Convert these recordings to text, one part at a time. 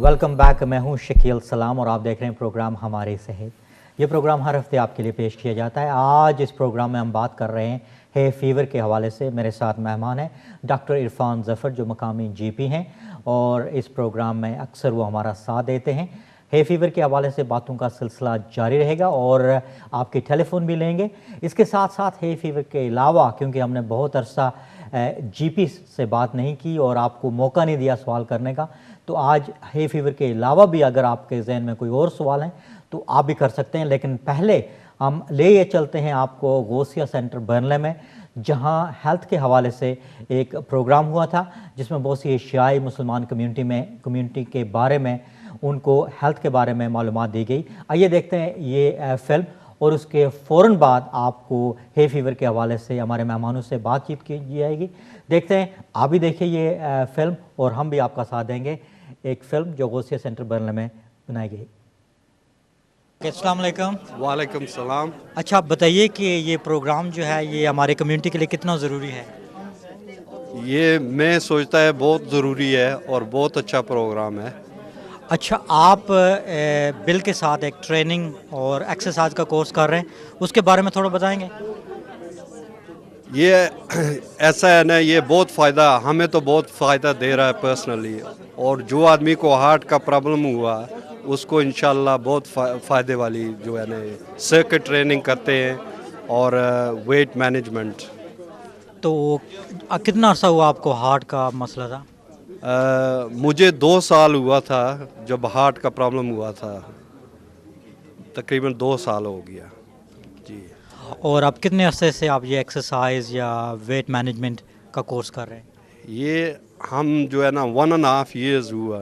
Welcome back. मैं हूं शकील सलाम और आप देख रहे हैं प्रोग्राम हमारी सेहत। ये प्रोग्राम हर हफ्ते आपके लिए पेश किया जाता है। आज इस प्रोग्राम में हम बात कर रहे हैं है फीवर के हवाले से। मेरे साथ मेहमान हैं डॉक्टर इरफान ज़फ़र जो मकामी जीपी हैं और इस प्रोग्राम में अक्सर वो हमारा साथ देते हैं। है फीवर के हवाले से बातों का सिलसिला जारी रहेगा और आपके टेलीफोन भी लेंगे। इसके साथ साथ है फीवर के अलावा, क्योंकि हमने बहुत अरसा जीपी से बात नहीं की और आपको मौका नहीं दिया सवाल करने का, तो आज है फीवर के अलावा भी अगर आपके जहन में कोई और सवाल हैं तो आप भी कर सकते हैं। लेकिन पहले हम ले ये चलते हैं आपको गौसिया सेंटर बर्नले में, जहां हेल्थ के हवाले से एक प्रोग्राम हुआ था जिसमें बहुत सी एशियाई मुसलमान कम्युनिटी के बारे में उनको हेल्थ के बारे में मालूमात दी गई। आइए देखते हैं ये फिल्म और उसके फ़ौरन बाद आपको है फीवर के हवाले से हमारे मेहमानों से बातचीत की जाएगी। देखते हैं, आप भी देखिए ये फिल्म और हम भी आपका साथ देंगे। एक फ़िल्म जो गौसिया सेंटर बर्नले में बनाई गई। अस्सलाम वालेकुम। वालेकुम सलाम। अच्छा, आप बताइए कि ये प्रोग्राम जो है ये हमारे कम्युनिटी के लिए कितना ज़रूरी है? ये मैं सोचता है बहुत ज़रूरी है और बहुत अच्छा प्रोग्राम है। अच्छा, आप बिल के साथ एक ट्रेनिंग और एक्सरसाइज का कोर्स कर रहे हैं, उसके बारे में थोड़ा बताएंगे? ये ऐसा है ना, ये बहुत फ़ायदा, हमें तो बहुत फ़ायदा दे रहा है पर्सनली। और जो आदमी को हार्ट का प्रॉब्लम हुआ उसको इंशाल्लाह बहुत फ़ायदे वाली जो है ना सर्किट ट्रेनिंग करते हैं और वेट मैनेजमेंट। तो कितना अर्सा हुआ आपको हार्ट का मसला था? मुझे 2 साल हुआ था जब हार्ट का प्रॉब्लम हुआ था, तकरीबन 2 साल हो गया जी। और अब कितने अरसे से आप ये एक्सरसाइज या वेट मैनेजमेंट का कोर्स कर रहे हैं? ये हम जो है ना 1.5 years हुआ।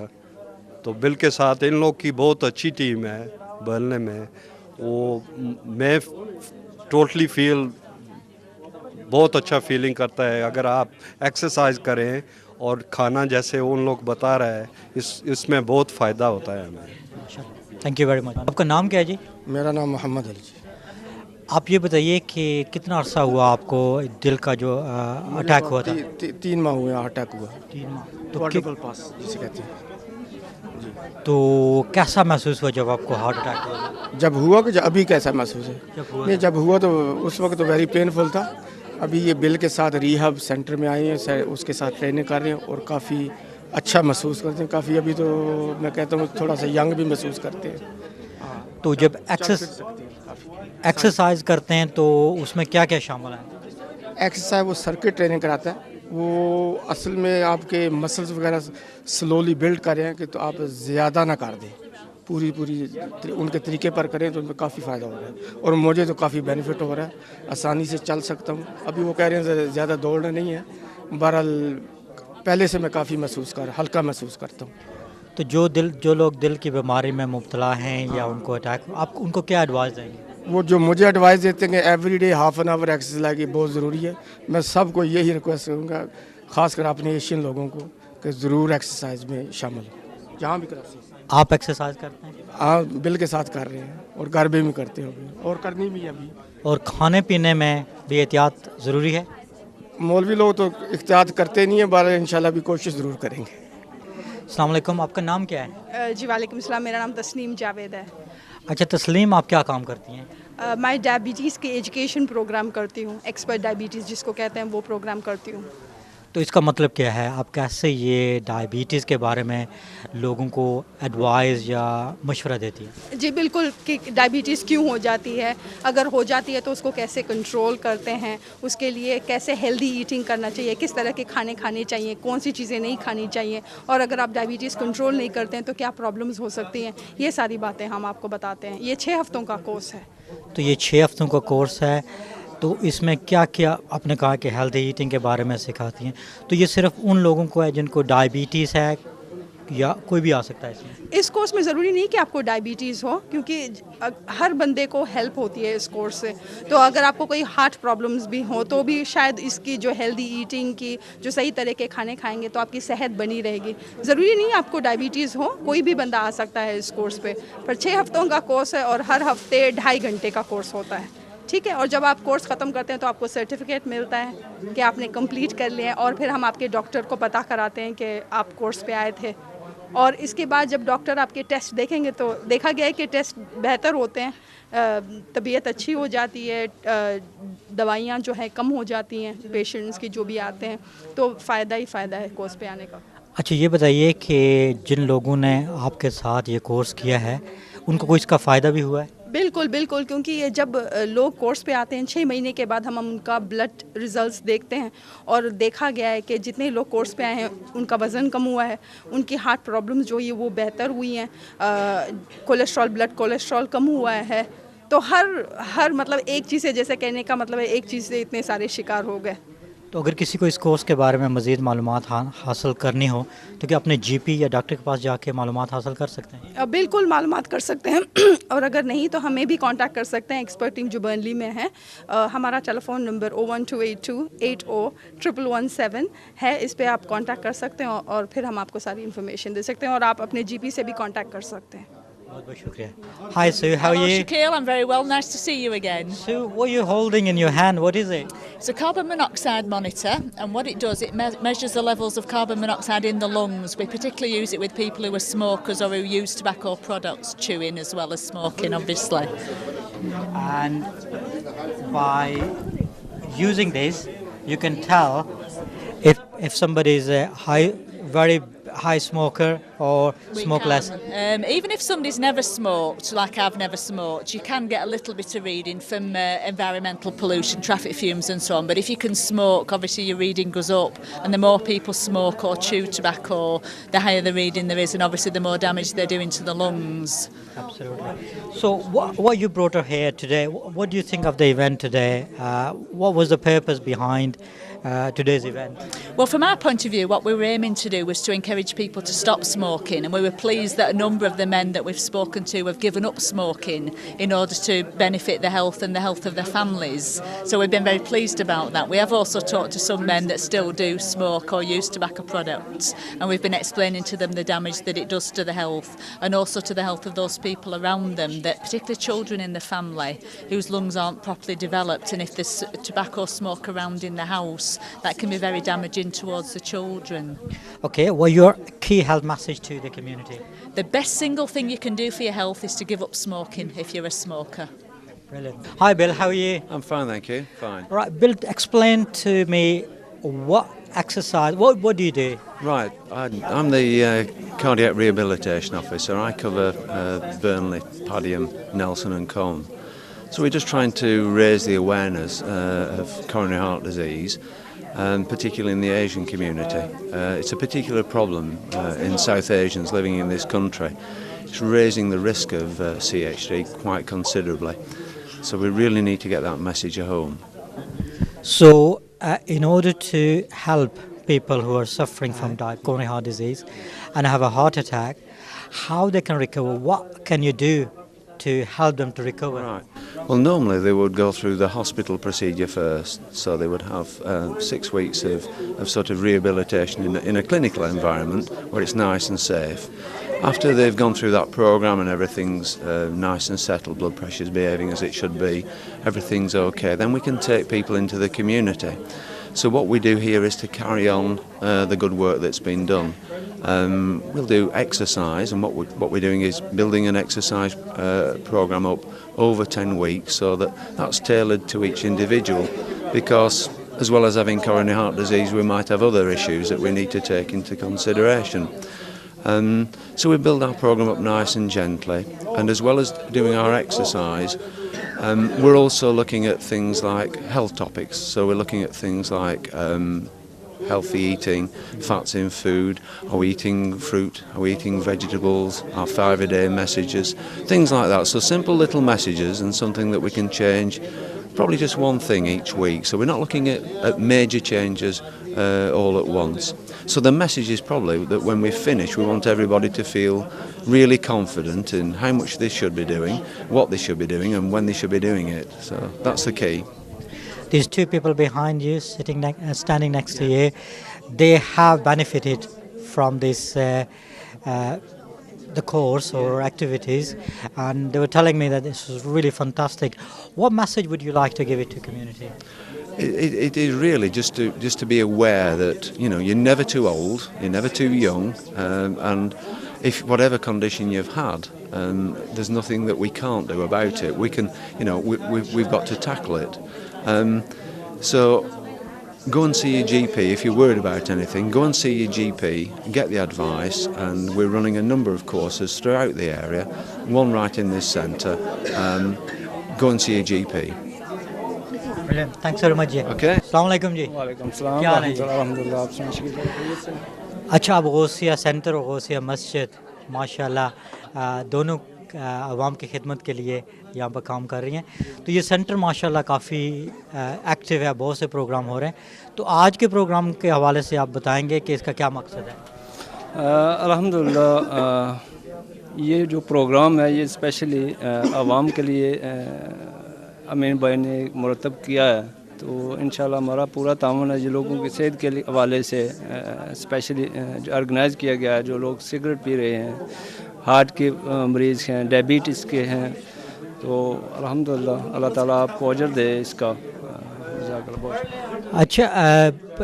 तो बिल के साथ इन लोग की बहुत अच्छी टीम है बर्नले में। वो मैं टोटली फील बहुत अच्छा फीलिंग करता है अगर आप एक्सरसाइज करें और खाना जैसे उन लोग बता रहे हैं, इसमें बहुत फ़ायदा होता है हमें। Thank you very much. आपका नाम क्या है जी? मेरा नाम मोहम्मद अली जी। आप ये बताइए कि कितना अर्सा हुआ आपको दिल का जो अटैक हुआ था? 3 माह हुए अटैक हुआ। 3 माह। तो क्वाड्रुपल पास जिसे कहते हैं। तो कैसा महसूस हुआ जब आपको हार्ट अटैक हुआ? जब हुआ कि अभी कैसा महसूस है? नहीं, जब हुआ तो उस वक्त तो वेरी पेनफुल था। अभी ये बिल के साथ रिहब सेंटर में आए हैं, उसके साथ ट्रेनिंग कर रहे हैं और काफ़ी अच्छा महसूस करते हैं। काफ़ी अभी तो मैं कहता हूँ थोड़ा सा यंग भी महसूस करते हैं। तो जब एक्सरसाइज करते हैं तो उसमें क्या क्या शामिल है? एक्सरसाइज वो सर्किट ट्रेनिंग कराता है। वो असल में आपके मसल्स वगैरह स्लोली बिल्ड कर रहे हैं कि तो आप ज़्यादा ना कर दें, पूरी उनके तरीके पर करें तो उनमें काफ़ी फ़ायदा हो रहा है और मुझे तो काफ़ी बेनिफिट हो रहा है। आसानी से चल सकता हूँ। अभी वो कह रहे हैं ज़्यादा दौड़ना नहीं है। बहरहाल पहले से मैं काफ़ी हल्का महसूस करता हूँ। तो जो लोग दिल की बीमारी में मुब्तला हैं या उनको अटैक, आप उनको क्या एडवाइस देंगे? वो जो मुझे एडवाइस देते हैं कि everyday half an hour exercise की बहुत ज़रूरी है। मैं सबको यही रिक्वेस्ट करूँगा, ख़ासकर अपने एशियन लोगों को, कि ज़रूर एक्सरसाइज में शामिल हो जहाँ भी कर सकते हैं। आप एक्सरसाइज करते हैं? हाँ, बिल के साथ कर रहे हैं और घर में भी करते हैं और करनी भी है अभी। और खाने पीने में भी एहतियात ज़रूरी है? मौलवी लोग तो एहतियात करते नहीं है, बार इंशाल्लाह भी कोशिश ज़रूर करेंगे। अस्सलाम वालेकुम। आपका नाम क्या है? जी वालेकुम सलाम। मेरा नाम तस्नीम जावेद है। अच्छा तस्लीम, आप क्या काम करती हैं? मैं डायबिटीज़ के एजुकेशन प्रोग्राम करती हूँ। एक्सपर्ट डायबिटीज़ जिसको कहते हैं वो प्रोग्राम करती हूँ। तो इसका मतलब क्या है? आप कैसे ये डायबिटीज़ के बारे में लोगों को एडवाइस या मशवरा देती हैं? जी बिल्कुल, कि डायबिटीज़ क्यों हो जाती है, अगर हो जाती है तो उसको कैसे कंट्रोल करते हैं, उसके लिए कैसे हेल्दी ईटिंग करना चाहिए, किस तरह के खाने खाने चाहिए, कौन सी चीज़ें नहीं खानी चाहिए, और अगर आप डायबिटीज़ कंट्रोल नहीं करते हैं तो क्या प्रॉब्लम्स हो सकती हैं, ये सारी बातें हम आपको बताते हैं। ये 6 हफ्तों का कोर्स है। तो ये 6 हफ्तों का कोर्स है, तो इसमें क्या क्या आपने कहा कि हेल्दी ईटिंग के बारे में सिखाती हैं, तो ये सिर्फ उन लोगों को है जिनको डायबिटीज़ है या कोई भी आ सकता है इसमें? इस कोर्स में ज़रूरी नहीं कि आपको डायबिटीज़ हो, क्योंकि हर बंदे को हेल्प होती है इस कोर्स से। तो अगर आपको कोई हार्ट प्रॉब्लम्स भी हो तो भी शायद इसकी जो हेल्दी ईटिंग की जो सही तरह के खाने खाएंगे तो आपकी सेहत बनी रहेगी। ज़रूरी नहीं आपको डायबिटीज़ हो, कोई भी बंदा आ सकता है इस कोर्स पे। पर 6 हफ्तों का कोर्स है और हर हफ्ते 2.5 घंटे का कोर्स होता है, ठीक है। और जब आप कोर्स ख़त्म करते हैं तो आपको सर्टिफिकेट मिलता है कि आपने कंप्लीट कर लिया है, और फिर हम आपके डॉक्टर को पता कराते हैं कि आप कोर्स पे आए थे। और इसके बाद जब डॉक्टर आपके टेस्ट देखेंगे तो देखा गया है कि टेस्ट बेहतर होते हैं, तबीयत अच्छी हो जाती है, दवाइयाँ जो है कम हो जाती हैं पेशेंट्स की जो भी आते हैं, तो फ़ायदा ही फ़ायदा है कोर्स पे आने का। अच्छा, ये बताइए कि जिन लोगों ने आपके साथ ये कोर्स किया है उनको कोई इसका फ़ायदा भी हुआ है? बिल्कुल बिल्कुल, क्योंकि ये जब लोग कोर्स पे आते हैं 6 महीने के बाद हम उनका ब्लड रिजल्ट्स देखते हैं और देखा गया है कि जितने लोग कोर्स पे आए हैं उनका वज़न कम हुआ है, उनकी हार्ट प्रॉब्लम्स जो ये वो बेहतर हुई हैं, कोलेस्ट्रॉल ब्लड कोलेस्ट्रॉल कम हुआ है। तो हर मतलब एक चीज़ से, जैसे कहने का मतलब है एक चीज़ से इतने सारे शिकार हो गए। तो अगर किसी को इस कोर्स के बारे में मज़ीद मालूमात हासिल करनी हो तो क्या अपने जीपी या डॉक्टर के पास जाके मालूमात हासिल कर सकते हैं? बिल्कुल मालूमात कर सकते हैं और अगर नहीं तो हमें भी कांटेक्ट कर सकते हैं, एक्सपर्ट टीम जो बर्नली में है। हमारा टेलीफोन नंबर 01282801117 है, इस पे आप कांटेक्ट कर सकते हैं और फिर हम आपको सारी इन्फॉर्मेशन दे सकते हैं और आप अपने जीपी से भी कांटेक्ट कर सकते हैं। बहुत बहुत शुक्रिया। Hi Sue, how are Hello, you? Shaquille. I'm very well. Nice to see you again. Sue, what are you holding in your hand? What is it? It's a carbon monoxide monitor, and what it does, it measures the levels of carbon monoxide in the lungs. We particularly use it with people who are smokers or who use tobacco products, chewing as well as smoking, obviously. And by using this, you can tell if somebody is a very high smoker or smoke less. Even if somebody's never smoked, like I've never smoked, you can get a little bit of reading from environmental pollution, traffic fumes and so on. But if you can smoke, obviously your reading goes up, and the more people smoke or chew tobacco, the higher the reading there is, and obviously the more damage they're doing to the lungs. Absolutely. So what you brought her here today, what do you think of the event today? What was the purpose behind today's event? Well, from our point of view, what we were aiming to do was to encourage people to stop smoking, and we were pleased that a number of the men that we've spoken to have given up smoking in order to benefit their health and the health of their families. So we've been very pleased about that. We have also talked to some men that still do smoke or use tobacco products, and we've been explaining to them the damage that it does to the health and also to the health of those people around them, that particularly children in the family whose lungs aren't properly developed, and if there's tobacco smoke around in the house, that can be very damaging towards the children. Okay, well, your key health message to the community? The best single thing you can do for your health is to give up smoking if you're a smoker. Brilliant. Hi Bill, how are you? I'm fine, thank you. Fine. Right, Bill, explain to me what exercise, what do you do? Right, I'm the cardiac rehabilitation officer. I cover Burnley, Padiham, Nelson and Colne. So we're just trying to raise the awareness of coronary heart disease, and particularly in the Asian community. It's a particular problem in South Asians living in this country. It's raising the risk of CHD quite considerably. So we really need to get that message home. So in order to help people who are suffering from coronary heart disease and have a heart attack, how they can recover, what can you do to help them to recover? Right. Well, normally they would go through the hospital procedure first, so they would have 6 weeks of sort of rehabilitation in a clinical environment where it's nice and safe. After they've gone through that programme and everything's nice and settled, blood pressure's behaving as it should be, everything's okay, then we can take people into the community. So what we do here is to carry on the good work that's been done. We'll do exercise, and what we're doing is building an exercise programme up over 10 weeks, so that's tailored to each individual, because as well as having coronary heart disease, we might have other issues that we need to take into consideration. So we build our programme up nice and gently, and as well as doing our exercise, we're also looking at things like health topics. So we're looking at things like healthy eating, fats in food, are we eating fruit, are we eating vegetables, our 5-a-day messages, things like that. So simple little messages and something that we can change, probably just one thing each week. So we're not looking at major changes all at once. So the message is probably that when we finish, we want everybody to feel really confident in how much they should be doing, what they should be doing, and when they should be doing it. So that's the key. These two people behind you, standing next to you, they have benefited from this, the course or activities, and they were telling me that this was really fantastic. What message would you like to give it to community? It is really just to be aware that you're never too old, you're never too young, and if whatever condition you've had, there's nothing that we can't do about it. We can, we've got to tackle it. So go and see your GP if you're worried about anything. Go and see your GP, get the advice, and we're running a number of courses throughout the area. One right in this centre. Go and see your GP. Thanks very much जी। Okay. अस्सलाम वालेकुम जी। वालेकुम सलाम क्या हाल है जी? अल्हम्दुलिल्लाह, आप सुनाइए। अच्छा, अब गौसिया सेंटर और गौसिया मस्जिद माशाल्लाह दोनों आवाम की खिदमत के लिए यहाँ पर काम कर रही हैं। तो ये सेंटर माशाल्लाह काफ़ी एक्टिव है, बहुत से प्रोग्राम हो रहे हैं। तो आज के प्रोग्राम के हवाले से आप बताएंगे कि इसका क्या मकसद है? अल्हम्दुलिल्लाह, ये जो प्रोग्राम है ये स्पेशली आवाम के लिए अमीन भाई ने मुरतब किया है। तो इंशाल्लाह हमारा पूरा ताउन है जो लोगों की सेहत के हवाले से स्पेशली ऑर्गेनाइज़ किया गया है। जो लोग सिगरेट पी रहे हैं, हार्ट के मरीज़ हैं, डायबिटीज़ के हैं, तो अल्हम्दुलिल्लाह अल्लाह ताला आपको अजर दे इसका। अच्छा,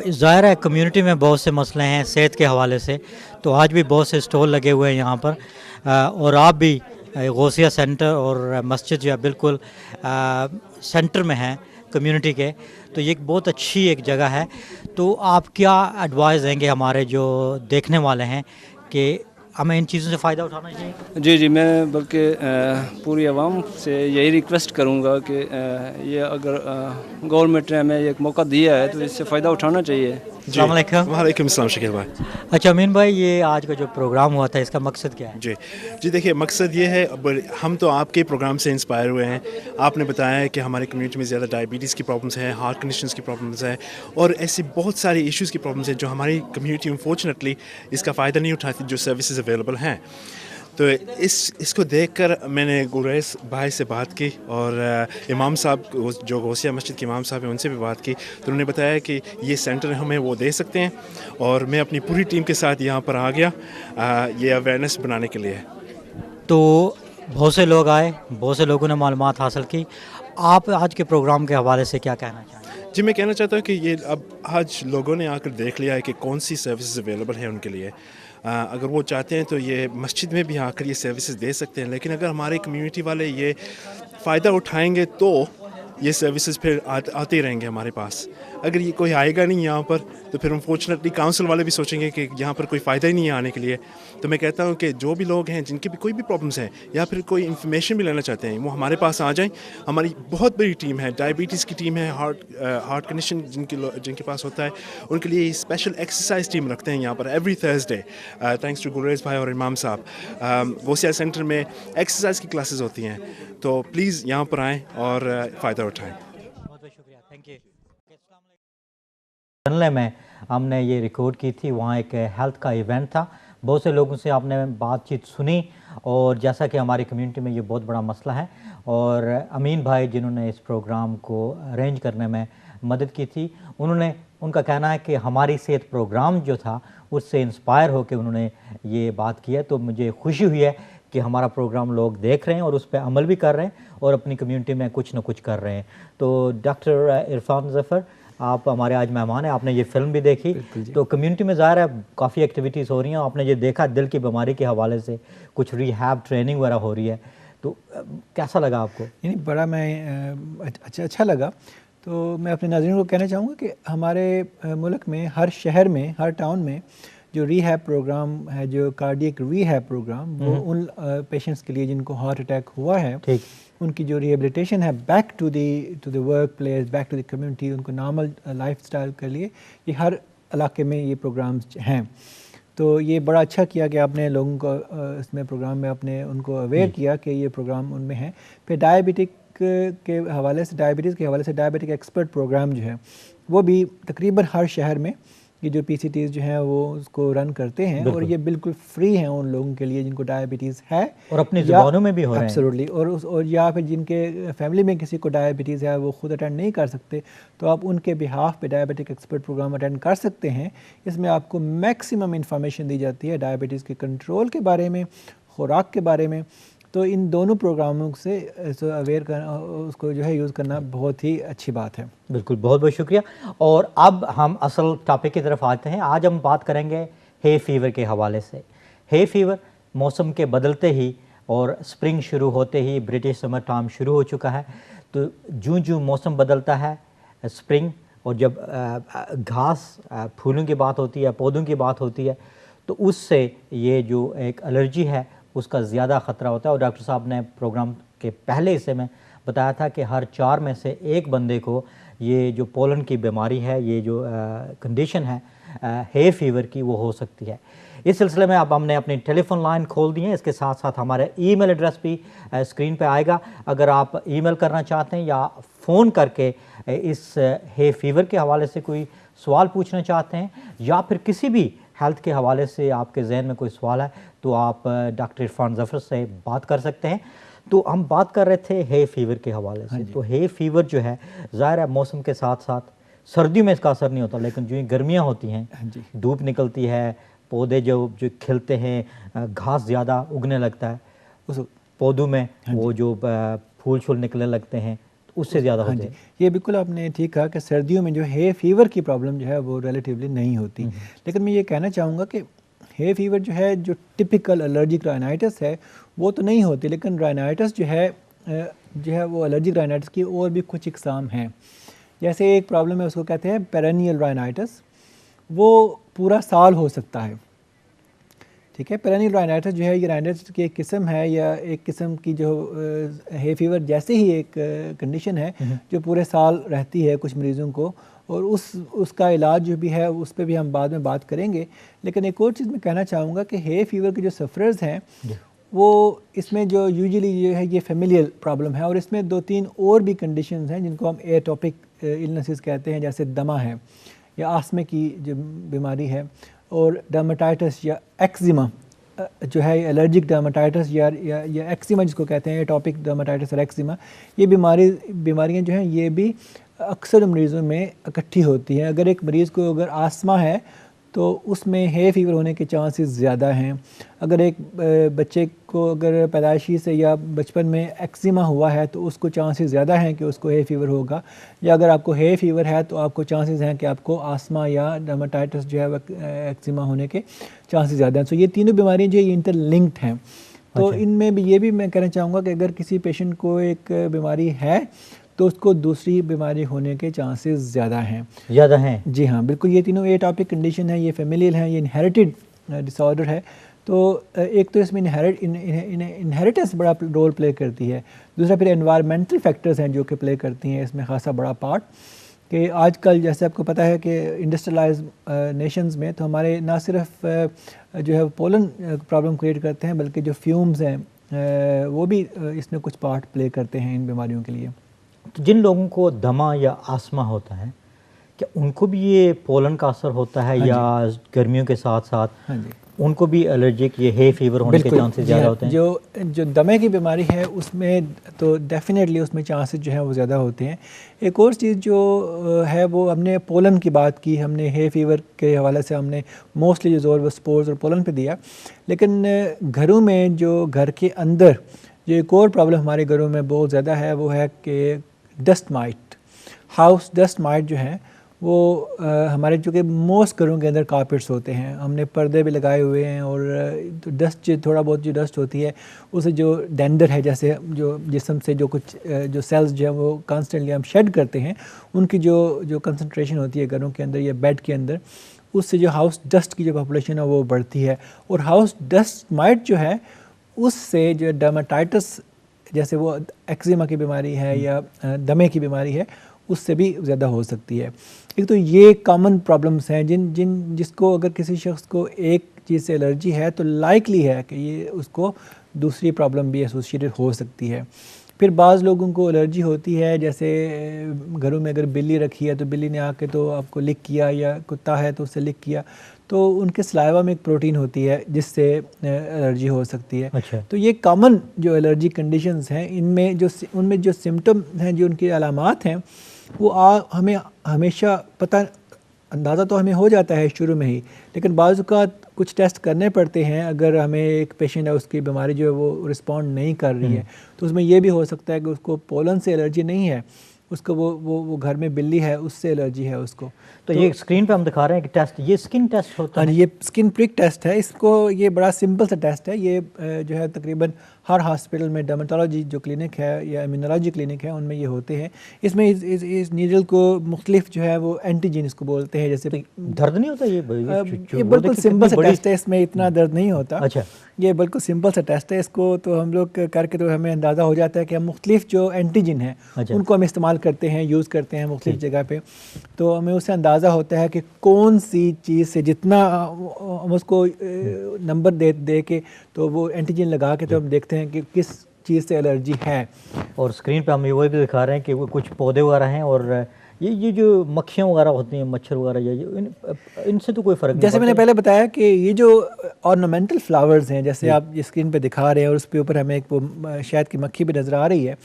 ज़ाहिर है कम्युनिटी में बहुत से मसले हैं सेहत के हवाले से, तो आज भी बहुत से स्टॉल लगे हुए हैं यहाँ पर, और आप भी गौसिया सेंटर और मस्जिद जो है बिल्कुल सेंटर में हैं कम्युनिटी के, तो ये एक बहुत अच्छी एक जगह है। तो आप क्या एडवाइस देंगे हमारे जो देखने वाले हैं कि हमें इन चीज़ों से फ़ायदा उठाना चाहिए? जी जी, मैं बल्कि पूरी आवाम से यही रिक्वेस्ट करूँगा कि ये अगर गवर्नमेंट ने हमें एक मौका दिया है तो इससे फ़ायदा उठाना चाहिए। अस्सलाम वालेकुम। वालेकुम सलाम शकील भाई। अच्छा अमीन भाई, ये आज का जो प्रोग्राम हुआ था इसका मकसद क्या है? जी देखिए, मकसद ये है, हम तो आपके प्रोग्राम से इंस्पायर हुए हैं। आपने बताया है कि हमारी कम्युनिटी में ज़्यादा डायबिटीज़ की प्रॉब्लम्स हैं, हार्ट कंडीशंस की प्रॉब्लम्स हैं, और ऐसी बहुत सारी इश्यूज़ की प्रॉब्लम्स हैं जो हमारी कम्युनिटी अनफॉर्चुनेटली इसका फ़ायदा नहीं उठाती, जो सर्विसेज अवेलेबल हैं। तो इसको देखकर मैंने गुरैस भाई से बात की, और इमाम साहब जो गौसिया मस्जिद के इमाम साहब हैं उनसे भी बात की। तो उन्होंने बताया कि ये सेंटर हमें वो दे सकते हैं, और मैं अपनी पूरी टीम के साथ यहाँ पर आ गया ये अवेयरनेस बनाने के लिए। तो बहुत से लोग आए, बहुत से लोगों ने मालूमात हासिल की। आप आज के प्रोग्राम के हवाले से क्या कहना चाहेंगे? जी, मैं कहना चाहता हूँ कि ये अब आज लोगों ने आकर देख लिया है कि कौन सी सर्विसेज अवेलेबल है उनके लिए। अगर वो चाहते हैं तो ये मस्जिद में भी आकर ये सर्विसेज दे सकते हैं, लेकिन अगर हमारे कम्युनिटी वाले ये फ़ायदा उठाएंगे तो ये सर्विसेज फिर आते रहेंगे हमारे पास। अगर ये कोई आएगा नहीं यहाँ पर तो फिर अनफॉर्चुनेटली काउंसिल वाले भी सोचेंगे कि यहाँ पर कोई फ़ायदा ही नहीं है आने के लिए। तो मैं कहता हूँ कि जो भी लोग हैं जिनकी भी कोई भी प्रॉब्लम्स हैं या फिर कोई इन्फॉर्मेशन भी लेना चाहते हैं, वो हमारे पास आ जाएं। हमारी बहुत बड़ी टीम है, डायबिटीज़ की टीम है, हार्ट कंडीशन जिनके पास होता है उनके लिए स्पेशल एक्सरसाइज टीम रखते हैं यहाँ पर एवरी थर्सडे, थैंक्स टू गुरैस भाई और इमाम साहब। गौसिया सेंटर में एक्सरसाइज की क्लासेस होती हैं, तो प्लीज़ यहाँ पर आएँ और फ़ायदा उठाएँ। बहुत बहुत शुक्रिया, थैंक यू। जनले में हमने ये रिकॉर्ड की थी, वहाँ एक हेल्थ का इवेंट था, बहुत से लोगों से आपने बातचीत सुनी, और जैसा कि हमारी कम्युनिटी में ये बहुत बड़ा मसला है, और अमीन भाई जिन्होंने इस प्रोग्राम को अरेंज करने में मदद की थी, उनका कहना है कि हमारी सेहत प्रोग्राम जो था उससे इंस्पायर होकर उन्होंने ये बात की है। तो मुझे खुशी हुई है कि हमारा प्रोग्राम लोग देख रहे हैं और उस पर अमल भी कर रहे हैं और अपनी कम्युनिटी में कुछ न कुछ कर रहे हैं। तो डॉक्टर इरफान ज़फ़र, आप हमारे आज मेहमान हैं, आपने ये फ़िल्म भी देखी, तो कम्युनिटी में ज़ाहिर है काफ़ी एक्टिविटीज़ हो रही हैं, आपने ये देखा दिल की बीमारी के हवाले से कुछ रिहैब ट्रेनिंग वगैरह हो रही है, तो कैसा लगा आपको? नहीं, बड़ा मैं अच्छा लगा। तो मैं अपने नाज़रीन को कहना चाहूँगा कि हमारे मुल्क में हर शहर में, हर टाउन में जो रिहैब प्रोग्राम है, जो कार्डियक रिहैब प्रोग्राम, वो उन पेशेंट्स के लिए जिनको हार्ट अटैक हुआ है, ठीक, उनकी जो रिहेबिलिटेशन है back to the work place, back to the community, उनको नॉर्मल लाइफस्टाइल के लिए ये हर इलाके में ये प्रोग्राम्स हैं। तो ये बड़ा अच्छा किया कि आपने लोगों को इसमें प्रोग्राम में आपने उनको अवेयर किया कि ये प्रोग्राम उनमें है। फिर डायबिटीज़ के हवाले से डायबिटिक एक्सपर्ट प्रोग्राम जो है वो भी तकरीबन हर शहर में ये जो PCTs जो हैं वो उसको रन करते हैं, और ये बिल्कुल फ्री हैं उन लोगों के लिए जिनको डायबिटीज़ है, और अपनी ज़ुबानों में भी हो रहे हैं। एब्सोल्युटली। और या फिर जिनके फैमिली में किसी को डायबिटीज़ है, वो खुद अटेंड नहीं कर सकते, तो आप उनके बिहाफ पे डायबिटिक एक्सपर्ट प्रोग्राम अटेंड कर सकते हैं। इसमें आपको मैक्सिमम इंफॉर्मेशन दी जाती है डायबिटीज़ के कंट्रोल के बारे में, खुराक के बारे में, तो इन दोनों प्रोग्रामों से अवेयर करना, उसको जो है यूज़ करना बहुत ही अच्छी बात है। बिल्कुल, बहुत बहुत शुक्रिया। और अब हम असल टॉपिक की तरफ आते हैं। आज हम बात करेंगे हे फीवर के हवाले से। हे फीवर मौसम के बदलते ही और स्प्रिंग शुरू होते ही ब्रिटिश समर टाइम शुरू हो चुका है। तो जूं जूं मौसम बदलता है, स्प्रिंग, और जब घास फूलों की बात होती है, पौधों की बात होती है, तो उससे ये जो एक एलर्जी है उसका ज़्यादा ख़तरा होता है। और डॉक्टर साहब ने प्रोग्राम के पहले हिस्से में बताया था कि हर 4 में से 1 बंदे को ये जो पोलन की बीमारी है, ये जो कंडीशन है हे फीवर की, वो हो सकती है। इस सिलसिले में अब हमने अपनी टेलीफोन लाइन खोल दी है। इसके साथ साथ हमारे ईमेल एड्रेस भी स्क्रीन पे आएगा। अगर आप ईमेल करना चाहते हैं या फ़ोन करके इस हे फीवर के हवाले से कोई सवाल पूछना चाहते हैं या फिर किसी भी हेल्थ के हवाले से आपके जहन में कोई सवाल है, तो आप डॉक्टर इरफान ज़फ़र से बात कर सकते हैं। तो हम बात कर रहे थे हे फीवर के हवाले से। तो हे फीवर जो है, ज़ाहिर है मौसम के साथ साथ सर्दियों में इसका असर नहीं होता, लेकिन जो गर्मियाँ होती हैं, धूप निकलती है, पौधे जो खिलते हैं, घास ज़्यादा उगने लगता है, उस पौधों में वो जो फूल शूल निकलने लगते हैं, तो उससे ज़्यादा होते हैं। ये बिल्कुल आपने ठीक कहा कि सर्दियों में जो हे फीवर की प्रॉब्लम जो है वो रिलेटिवली नहीं होती। लेकिन मैं ये कहना चाहूँगा कि हे फीवर जो है, जो टिपिकल एलर्जिक राइनाइटिस है वो तो नहीं होती, लेकिन राइनाइटिस जो है वो एलर्जिक राइनाइटिस की और भी कुछ इकसाम हैं। जैसे एक प्रॉब्लम है, उसको कहते हैं पेरेनियल राइनाइटिस, वो पूरा साल हो सकता है। ठीक है, पेरेनियल राइनाइटिस जो है ये राइनाइटिस की एक किस्म है, या एक किस्म की जो हे फीवर जैसे ही एक कंडीशन है जो पूरे साल रहती है कुछ मरीज़ों को, और उसका इलाज जो भी है उस पर भी हम बाद में बात करेंगे। लेकिन एक और चीज़ मैं कहना चाहूँगा कि हे फीवर के जो सफ़रर्स हैं वो इसमें जो यूजुअली जो है ये फेमिलियल प्रॉब्लम है, और इसमें 2-3 और भी कंडीशंस हैं जिनको हम एटोपिक इलनेसेस कहते हैं, जैसे दमा है या आस्मे की जो बीमारी है, और डर्मेटाइटिस या एक्जिमा जो है, एलर्जिक डर्मेटाइटिस या एक्जिमा जिसको कहते हैं, एटोपिक डर्मेटाइटिस और एक्जिमा, ये बीमारियां जो हैं ये भी अक्सर मरीज़ों में इकट्ठी होती हैं। अगर एक मरीज़ को अगर आस्मा है तो उसमें हे फीवर होने के चांसेस ज़्यादा हैं। अगर एक बच्चे को अगर पैदाइशी से या बचपन में एक्जिमा हुआ है तो उसको चांसेस ज़्यादा हैं कि उसको हे फीवर होगा, या अगर आपको हे फीवर है तो आपको चांसेस हैं कि आपको आस्मा या डर्मेटाइटिस जो है एक्जिमा होने के चांसेस ज़्यादा हैं। तो ये तीनों बीमारियाँ जो इंटरलिंक्ड हैं। तो इनमें भी ये भी मैं कहना चाहूँगा कि अगर किसी पेशेंट को एक बीमारी है तो उसको दूसरी बीमारी होने के चांसेस ज़्यादा हैं। जी हाँ, बिल्कुल। ये तीनों एटोपिक कंडीशन है, ये फेमिलियल है, ये इनहेरिटेड डिसऑर्डर है। तो एक तो इसमें इनहेरिटेंस बड़ा रोल प्ले करती है, दूसरा फिर एनवायरमेंटल फैक्टर्स हैं जो कि प्ले करती हैं इसमें खासा बड़ा पार्ट। कि आजकल जैसे आपको पता है कि इंडस्ट्रियलाइज नेशंस में तो हमारे ना सिर्फ जो है पोलन प्रॉब्लम क्रिएट करते हैं, बल्कि जो फ्यूम्स हैं वो भी इसमें कुछ पार्ट प्ले करते हैं इन बीमारियों के लिए। तो जिन लोगों को दमा या आस्मा होता है, क्या उनको भी ये पोलन का असर होता है या गर्मियों के साथ साथ उनको भी एलर्जिक ये हे फीवर होने के चांसेस ज़्यादा होते हैं? जो दमे की बीमारी है उसमें तो डेफिनेटली उसमें चांसेस जो हैं वो ज़्यादा होते हैं। एक और चीज़ जो है वो, हमने पोलन की बात की, हमने हे फीवर के हवाले से हमने मोस्टली जो जोर वो स्पोर्स और पोलन पे दिया, लेकिन घरों में जो घर के अंदर जो एक और प्रॉब्लम हमारे घरों में बहुत ज़्यादा है वो है कि dust might, house dust might जो है वो हमारे चूँकि मोस्ट घरों के अंदर कारपेट्स होते हैं, हमने पर्दे भी लगाए हुए हैं, और तो डस्ट थोड़ा बहुत जो डस्ट होती है उसे जो डेंडर है, जैसे जो जिस्म से जो कुछ जो सेल्स जो है वो कॉन्स्टेंटली हम शेड करते हैं, उनकी जो कंसंट्रेशन होती है घरों के अंदर या बेड के अंदर, उससे जो हाउस डस्ट की जो पॉपुलेशन है वो बढ़ती है। और हाउस डस्ट माइट जो है उससे जो डर्मेटाइटिस, जैसे वो एक्जिमा की बीमारी है या दमे की बीमारी है, उससे भी ज़्यादा हो सकती है। एक तो ये कॉमन प्रॉब्लम्स हैं जिसको अगर किसी शख्स को एक चीज़ से एलर्जी है तो लाइकली है कि ये उसको दूसरी प्रॉब्लम भी एसोसिएटेड हो सकती है। फिर बाज़ लोगों को एलर्जी होती है, जैसे घरों में अगर बिल्ली रखी है तो बिल्ली ने आके तो आपको लिक किया, या कुत्ता है तो उससे लिक किया, तो उनके सलाइवा में एक प्रोटीन होती है जिससे एलर्जी हो सकती है। अच्छा। तो ये कॉमन जो एलर्जी कंडीशंस हैं, उनमें जो सिम्टम हैं, जो उनकी अलामात हैं, वो हमें हमेशा पता अंदाज़ा तो हमें हो जाता है शुरू में ही, लेकिन बाज़ औक़ात कुछ टेस्ट करने पड़ते हैं। अगर हमें एक पेशेंट है उसकी बीमारी जो है वो रिस्पॉन्ड नहीं कर रही है तो उसमें ये भी हो सकता है कि उसको पोलन से एलर्जी नहीं है, उसको वो घर में बिल्ली है उससे एलर्जी है उसको। तो ये स्क्रीन पे हम दिखा रहे हैं कि टेस्ट, ये स्किन टेस्ट होता है। ये स्किन प्रिक टेस्ट है। इसको ये बड़ा सिंपल सा टेस्ट है। ये जो है तकरीबन हर हॉस्पिटल में डर्मेटोलॉजी जो क्लिनिक है या इम्यूनोलॉजी क्लिनिक है उनमें ये होते हैं। इसमें इस नीडल को मुख्तलिफ जो है वो एंटीजन इसको बोलते हैं। जैसे दर्द नहीं होता? ये बिल्कुल सिंपल सा टेस्ट है, इसमें इतना दर्द नहीं होता। अच्छा, ये बिल्कुल सिंपल सा टेस्ट है। इसको तो हम लोग करके तो हमें अंदाज़ा हो जाता है कि हम मुख्तलिफ जो एंटीजन है उनको हम इस्तेमाल करते हैं, यूज़ करते हैं मुख्तलिफ जगह पे, तो हमें उससे अंदाज़ा होता है कि कौन सी चीज़ से जितना हम उसको नंबर दे के तो वो एंटीजन लगा के तो हम देखते हैं कि किस चीज़ से एलर्जी है। और स्क्रीन पे हम ये वही भी दिखा रहे हैं कि वो कुछ पौधे वगैरह हैं और ये जो मक्खियाँ वगैरह होती हैं, मच्छर वगैरह, इनसे तो कोई फ़र्क नहीं। जैसे मैंने पहले बताया कि ये जो ऑर्नामेंटल फ्लावर्स हैं, जैसे आप ये स्क्रीन पे दिखा रहे हैं और उसके ऊपर हमें एक वो शहद की मक्खी भी नज़र आ रही है।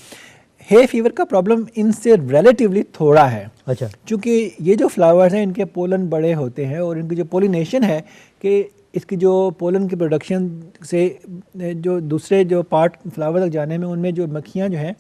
हे फीवर का प्रॉब्लम इनसे रिलेटिवली थोड़ा है। अच्छा, क्योंकि ये जो फ्लावर्स हैं इनके पोलन बड़े होते हैं और इनकी जो पोलिनेशन है कि इसकी जो पोलन की प्रोडक्शन से जो दूसरे जो पार्ट फ्लावर तक जाने में उनमें जो मक्खियाँ जो हैं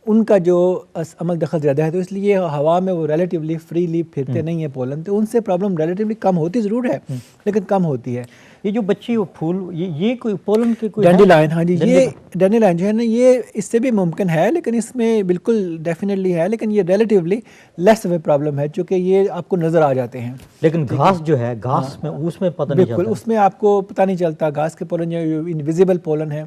उनका जो अमल दखल ज़्यादा है, तो इसलिए हवा में वो रिलेटिवली फ्रीली फिरते नहीं है पोलन, तो उनसे प्रॉब्लम रिलेटिवली कम होती ज़रूर है लेकिन कम होती है। ये जो बच्ची वो फूल, ये कोई पोलन के कोई डैंडेलियन, हाँ जी, ये डैंडेलियन जो है ना ये इससे भी मुमकिन है, लेकिन इसमें बिल्कुल डेफिनेटली है, लेकिन ये relatively less of a problem है क्योंकि ये आपको नज़र आ जाते हैं। लेकिन घास जो है, घास में उसमें पता नहीं चलता। बिल्कुल, उसमें आपको पता नहीं चलता घास के पोलन या इनविजिबल पोलन है।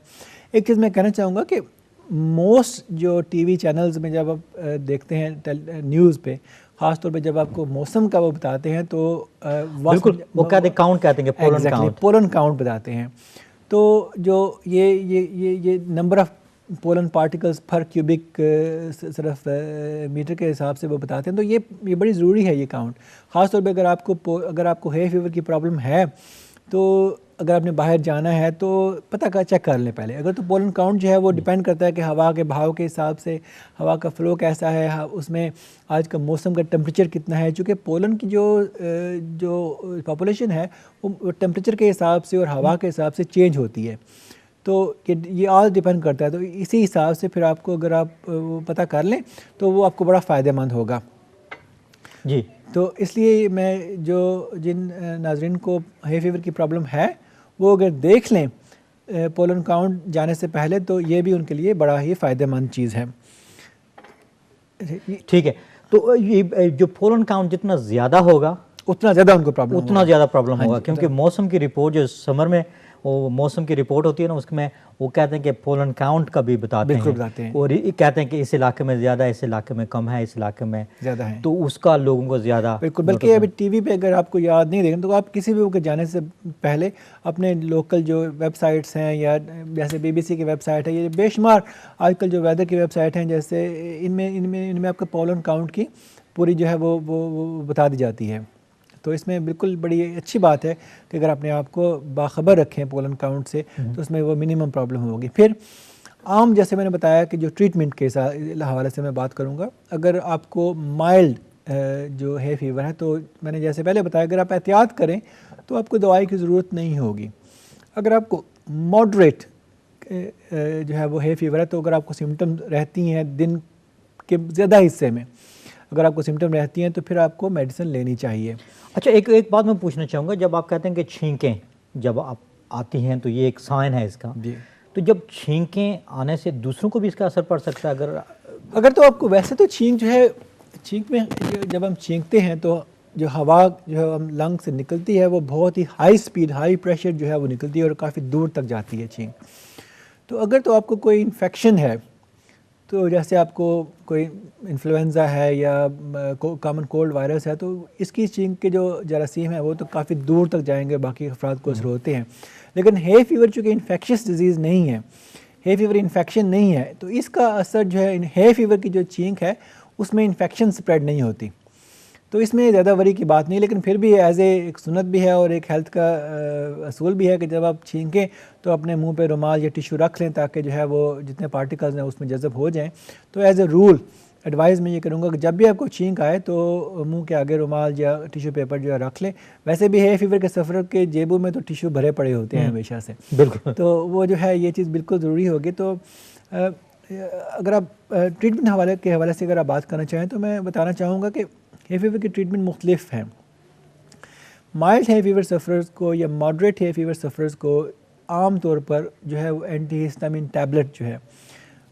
एक चीज़ मैं कहना चाहूँगा कि मोस्ट जो टीवी चैनल्स में जब आप देखते हैं न्यूज़ पे, ख़ास तौर पे जब आपको मौसम का वो बताते हैं तो बिल्कुल वो कहते हैं काउंट, कहते हैं पोलन काउंट, पोलन काउंट बताते हैं। तो जो ये नंबर ऑफ पोलन पार्टिकल्स पर क्यूबिक सिर्फ मीटर के हिसाब से वो बताते हैं, तो ये बड़ी ज़रूरी है ये काउंट। ख़ास तौर पे अगर आपको हे फीवर की प्रॉब्लम है तो अगर आपने बाहर जाना है तो चेक कर लें पहले। अगर तो पोलन काउंट जो है वो डिपेंड करता है कि हवा के बहाव के हिसाब से हवा का फ़्लो कैसा है, उसमें आज का मौसम का टेम्परेचर कितना है, चूँकि पोलन की जो पॉपुलेशन है वो टेम्परेचर के हिसाब से और हवा के हिसाब से चेंज होती है, तो ये ऑल डिपेंड करता है। तो इसी हिसाब से फिर आपको अगर आप पता कर लें तो वो आपको बड़ा फ़ायदेमंद होगा जी। तो इसलिए मैं जिन नाज़रीन को हे फीवर की प्रॉब्लम है वो अगर देख लें पोलन काउंट जाने से पहले तो ये भी उनके लिए बड़ा ही फ़ायदेमंद चीज़ है। ठीक है, तो ये जो पोलन काउंट जितना ज़्यादा होगा उतना ज़्यादा उनको प्रॉब्लम, उतना ज़्यादा प्रॉब्लम होगा, क्योंकि मौसम की रिपोर्ट जो समर में वो मौसम की रिपोर्ट होती है ना, उसमें वो कहते हैं कि पोलन काउंट का भी बताते हैं और कहते हैं कि इस इलाके में ज़्यादा, इस इलाके में कम है, इस इलाके में ज़्यादा है, तो उसका लोगों को ज़्यादा। बिल्कुल, बल्कि अभी टीवी पे अगर आपको याद नहीं देखें तो आप किसी भी वक्त जाने से पहले अपने लोकल जो वेबसाइट्स हैं या जैसे BBC की वेबसाइट है, ये बेशुमार आजकल जो वेदर की वेबसाइट हैं, जैसे इनमें आपका पोलन काउंट की पूरी जो है वो बता दी जाती है। तो इसमें बिल्कुल बड़ी अच्छी बात है कि अगर अपने आप को बाखबर रखें पोलन काउंट से तो उसमें वो मिनिमम प्रॉब्लम होगी। फिर आम, जैसे मैंने बताया कि जो ट्रीटमेंट के हवाले से मैं बात करूँगा, अगर आपको माइल्ड जो है फीवर है तो मैंने जैसे पहले बताया अगर आप एहतियात करें तो आपको दवाई की ज़रूरत नहीं होगी। अगर आपको मॉडरेट जो है वो है फीवर है तो अगर आपको सिम्टम रहती हैं दिन के ज़्यादा हिस्से में, अगर आपको सिम्टम रहती हैं तो फिर आपको मेडिसिन लेनी चाहिए। अच्छा, एक बात मैं पूछना चाहूँगा, जब आप कहते हैं कि छींकें जब आप आती हैं तो ये एक साइन है इसका जी, तो जब छींकें आने से दूसरों को भी इसका असर पड़ सकता है? अगर तो आपको वैसे तो छींक में जब हम छींकते हैं तो जो हवा जो है हम लंग से निकलती है वो बहुत ही हाई स्पीड, हाई प्रेशर जो है वो निकलती है और काफ़ी दूर तक जाती है छींक। तो अगर तो आपको कोई इन्फेक्शन है, तो जैसे आपको कोई इन्फ्लुएंज़ा है या कॉमन कोल्ड वायरस है, तो इसकी छींक के जो जरासीम है वो तो काफ़ी दूर तक जाएंगे, बाकी अफराद को असर होते हैं। लेकिन हे फीवर चूँकि इन्फेक्शियस डिजीज़ नहीं है, हे फीवर इन्फेक्शन नहीं है, तो इसका असर जो है हे फीवर की जो छींक है उसमें इन्फेक्शन स्प्रेड नहीं होती, तो इसमें ज़्यादा वरी की बात नहीं। लेकिन फिर भी एक सुन्नत भी है और एक हेल्थ का असूल भी है कि जब आप छींकें तो अपने मुंह पे रुमाल या टिश्यू रख लें ताकि जो है वो जितने पार्टिकल्स हैं उसमें जज़ब हो जाएं। तो एज ए रूल एडवाइस मैं ये करूँगा कि जब भी आपको छींक आए तो मुंह के आगे रुमाल या टिश्यू पेपर जो है रख लें। वैसे भी है फीवर के सफ़र के जेबों में तो टिश्यू भरे पड़े होते हैं हमेशा से, बिल्कुल। तो वो जो है ये चीज़ बिल्कुल ज़रूरी होगी। तो अगर आप ट्रीटमेंट के हवाले से अगर आप बात करना चाहें तो मैं बताना चाहूँगा कि है फीवर की ट्रीटमेंट मुख्तलिफ हैं। माइल्ड है फीवर सफ़रर्स को या मॉडरेट है फीवर सफ़रर्स को आम तौर पर जो है वो एंटीहिस्टामिन टैबलेट जो है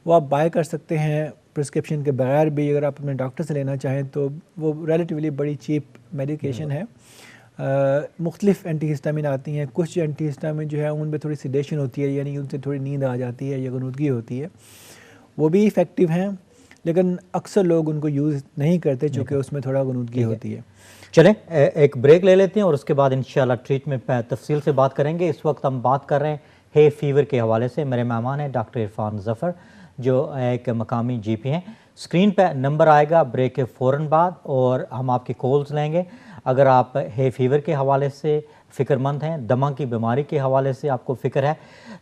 वो आप बाय कर सकते हैं प्रिस्क्रिप्शन के बगैर भी। अगर आप अपने डॉक्टर से लेना चाहें तो वो रिलेटिवली बड़ी चीप मेडिकेशन है। मुख्तलिफ एंटीहिस्टामिन आती हैं, कुछ एंटीहिस्टामिन जो है उनमें थोड़ी सिडेशन होती है, यानी उनसे थोड़ी नींद आ जाती है या गनुदगी होती है, वो भी इफ़ेक्टिव हैं, लेकिन अक्सर लोग उनको यूज़ नहीं करते चूँकि उसमें थोड़ा गनुदगी होती है। चलें एक ब्रेक ले लेते हैं और उसके बाद इंशाल्लाह ट्रीटमेंट पर तफसील से बात करेंगे। इस वक्त हम बात कर रहे हैं है फीवर के हवाले से। मेरे मेहमान हैं डॉक्टर इरफान ज़फ़र जो एक मकामी जीपी हैं। स्क्रीन पर नंबर आएगा ब्रेक के फ़ौरन बाद और हम आपकी कॉल्स लेंगे। अगर आप है फीवर के हवाले से फ़िक्रमंद हैं, दमा की बीमारी के हवाले से आपको फ़िक्र है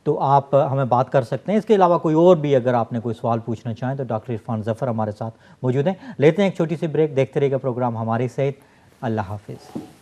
तो आप हमें बात कर सकते हैं। इसके अलावा कोई और भी अगर आपने कोई सवाल पूछना चाहें तो डॉक्टर इरफान ज़फ़र हमारे साथ मौजूद हैं। लेते हैं एक छोटी सी ब्रेक, देखते रहिएगा प्रोग्राम हमारी सेहत। अल्लाह हाफिज़।